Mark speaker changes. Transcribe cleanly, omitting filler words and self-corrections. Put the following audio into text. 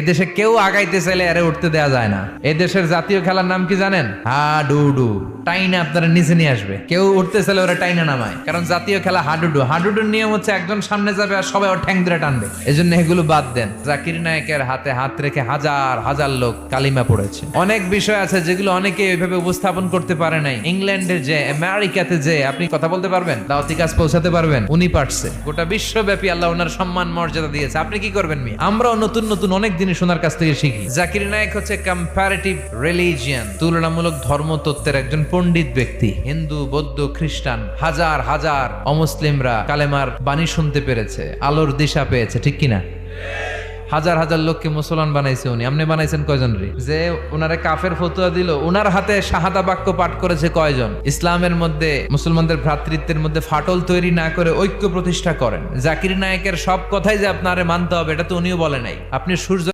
Speaker 1: এদেশে কেউ আগাইতে চাইলে আরে উঠতে দেয়া যায় না। এদেশের জাতীয় খেলার নাম কি জানেন? হাডুডু। টাইনা আপনারা নিচে নিয়ে আসবে। কেউ উঠতে চাইলে ওরা টাইনা নামায়, কারণ জাতীয় খেলা হাডুডু। হাডুডুর নিয়ম হচ্ছে একজন সামনে যাবে আর সবাই ওর ঠ্যাং ধরে টানবে। এজন্য এগুলো বাদ দেন। জাকির নায়েকের হাতে হাত রেখে হাজার হাজার লোক কালিমা পড়েছে। অনেক বিষয় আছে যেগুলো অনেকে এইভাবে উপস্থাপন করতে পারে নাই। ইংল্যান্ডে যে, আমেরিকাতে যে আপনি কথা বলতে পারবেন, দাওয়াতি কাজ পৌঁছাতে পারবেন, উনি পারছে। গোটা বিশ্বব্যাপী আল্লাহ ওনার সম্মান মর্যাদা দিয়েছে। আপনি কি করবেন? আমরাও নতুন নতুন অনেক জিনিস ওনার কাছ থেকে শিখি। জাকির নায়েক হচ্ছে কম্পারেটিভ রিলিজিয়ান, তুলনামূলক ধর্মতত্ত্বের একজন পণ্ডিত ব্যক্তি। হিন্দু, বৌদ্ধ, খ্রিস্টান হাজার হাজার অমুসলিমরা কালেমার বাণী শুনতে পেরেছে, আলোর দিশা পেয়েছে, ঠিক কিনা? হাজার হাজার লোককে মুসলমান বানাইছে উনি। আপনি বানাইছেন কয়জন রে? যে উনারে কাফের ফতুয়া দিল, উনার হাতে শাহাদা বাক্য পাঠ করেছে কয়জন? ইসলামের মধ্যে মুসলমানদের ভ্রাতৃত্বের মধ্যে ফাটল তৈরি না করে ঐক্য প্রতিষ্ঠা করেন। জাকির নায়েকের সব কথাই যে আপনারে মানতে হবে এটা তো উনিও বলে নাই। আপনি সূর্য